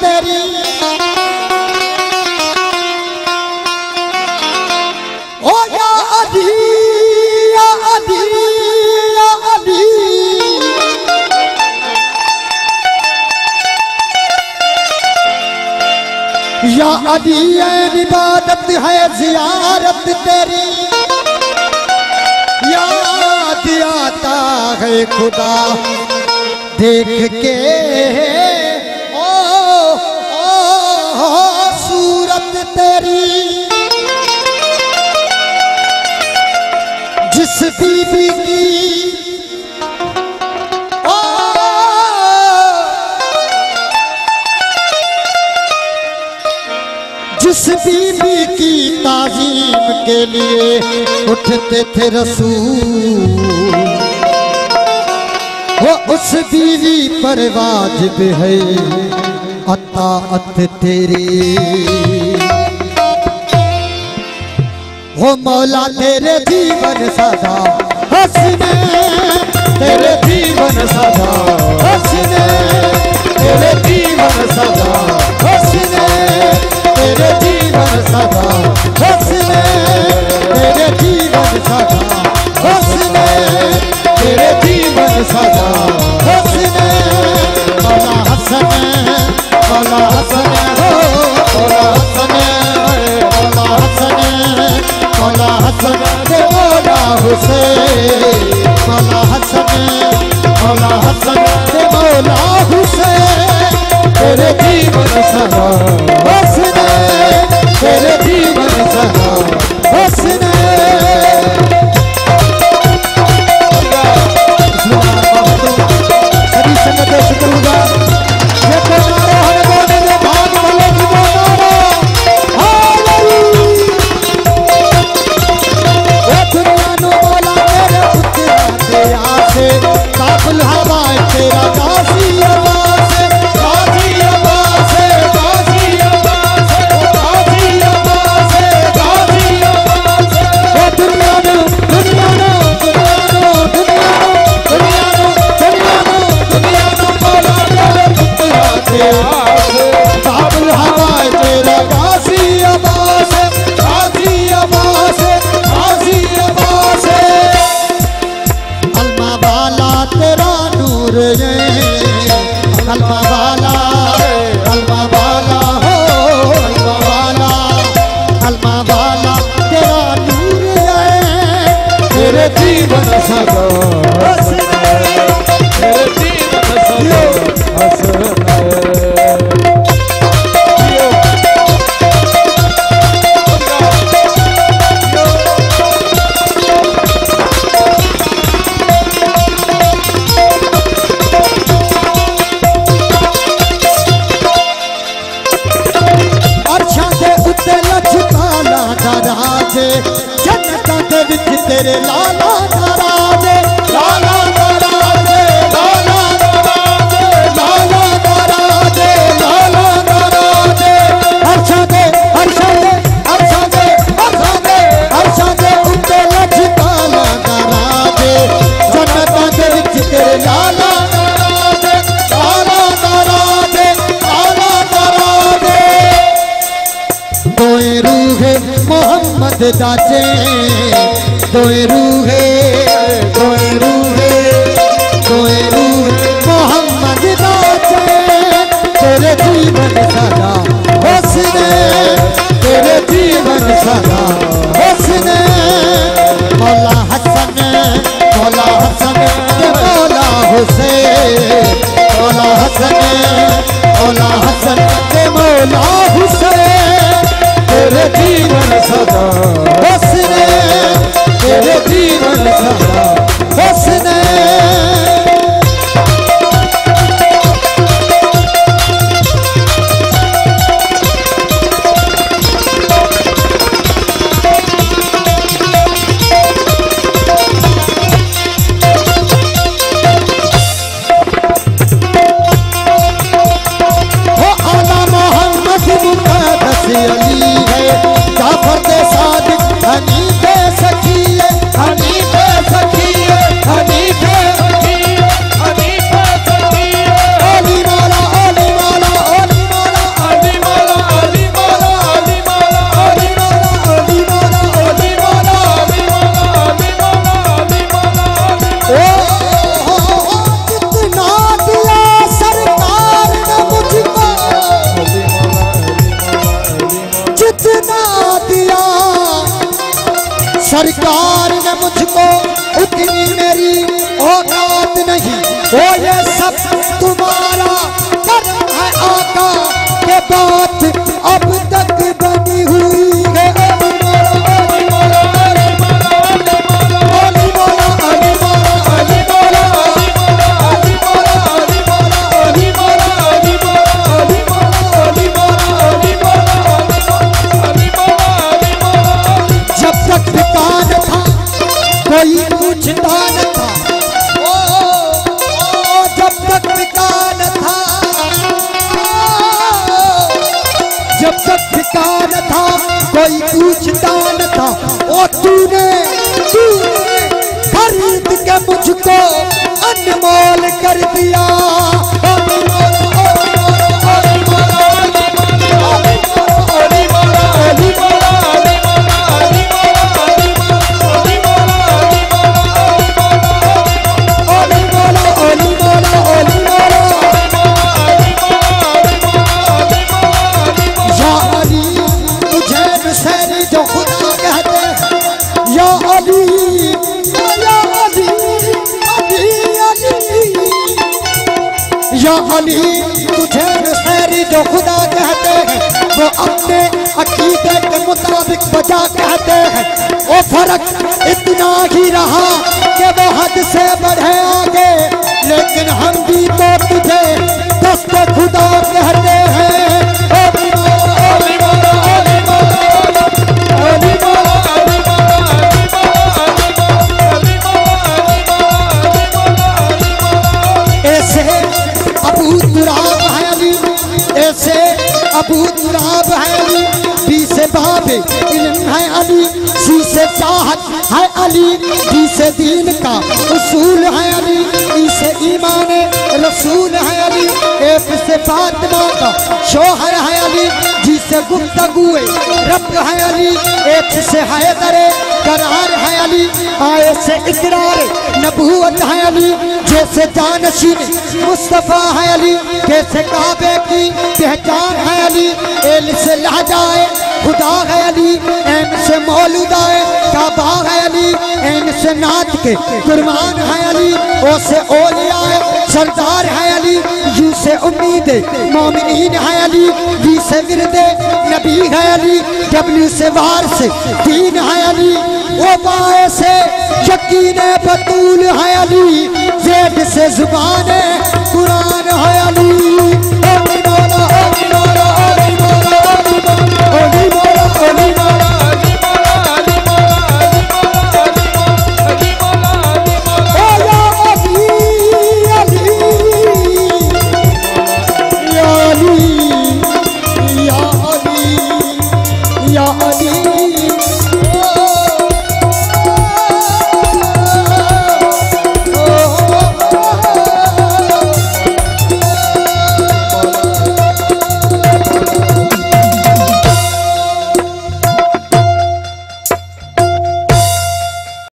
तेरी ओ या अधी या अधी या अधी या अधी इबादत है जियारत तेरी याद आता है खुदा देख के ओ सूरत तेरी जिस बीबी की जिस बीबी की ताजीम के लिए उठते थे रसूल वो उस बीवी पर वाजिब है अताअत तेरी। वो मौला तेरे जीवन सदा हंसने तेरे जीवन सदा हंसने तेरे जीवन सदा हंसने तेरे जीवन सदा हंसने तेरे जीवन सदा हंसने तेरे जीवन सदा हंसने मौला हंसने मौला हंसने हो मौला हंसने मौला हंसने मौला हंसने मौला हुसैन मौला हंसने मौला हंसने मौला हुसैन तेरे जीवन सदा हंसने तेरे जीवन सदा हंसने। सभी संगत शुक्रगुजार ये तो नारा है बोलने में भाग वाले की नारा वो दुनिया नो बोला मेरे पुत्रा तेरा से काबुल हवा तेरा गाजी आवाज़ गाजी आवाज़ गाजी आवाज़ गाजी आवाज़ गाजी आवाज़ वो दुनिया नो दुनिया नो दुनिया नो दुनिया नो दुनिया नो दुनिया नो दुनिया नो बोला मेरे पुत्रा तेरा से काबुल हवा तेरा गाजी आवाज़ गाजी आवाज़ गाजी आवाज़ अलमा वाला तेरा नूर है अलमा वाला हो अलमा वाला तेरा नूर है तेरे जीवन सदा हंसने तेरे जीवन सदा हंसने। जन्नतां दे विच तेरे लाला नाराज़े लाला नाराज़े लाला नाराज़े लाला नाराज़े लाला नाराज़े हर्षां दे उत्ते लजपाला नाराज़े जन्नतां दे विच तेरे लाला नाराज़े लाला नाराज़े लाला नाराज़े। दोए रूहे मोहम्मद दाचे दोए रूहे मोहम्मद दाचे तेरे जीवन सदा हंसने तेरे जीवन सदा हंसने मौला हसन मौला हुसैन मौला हसन के मौला हुसैन तेरे जीवन सदा हंसने तेरे जीवन सदा हंसने। सरकार ने मुझको उतनी मेरी औकात नहीं, वो ये सब तुम्हारा कर्म है आका के बात अब तक बनी हुई है। कोई पूछता न था, जब तक ठिका न था, जब तक ठिका न था कोई पूछता न था। ओ तूने खरीद के मुझको अनमोल कर दिया। या अली तुझे नसैरी जो खुदा कहते हैं वो अपने अकीदे के मुताबिक बजा कहते हैं। वो फर्क इतना ही रहा कि वो हद से बढ़े आगे, लेकिन हम भी तो तुझे दस्ते खुदा कहते हैं। ऐसे अबू तुराब है अली, बी से बाबे इल्म है अली, सी से चाहत है अली, डी से दीन का उसूल है अली, ई से ईमान रसूल है अली, एफ से फातिमा का शोहर है अली, जी से गुफ्तगुए रब है अली, एच से हैदर करार है अली, आए से इकरार नबूवत है अली, जैसे जानशीन मुस्तफा है अली, कैसे काबे की पहचान है अली, एल से लहजाए खुदा है अली, एम से मौलूदाए काबा है अली, एन से नात के कुर्बान है अली, ओ से औलियाए सरदार है अली, यू से उम्मीद मोमिनीन है अली, वी से विरदे नबी है अली, डब्ल्यू से वार से दीन है अली, ओ बाए से यकीन बतूल है अली, जेड से जुबान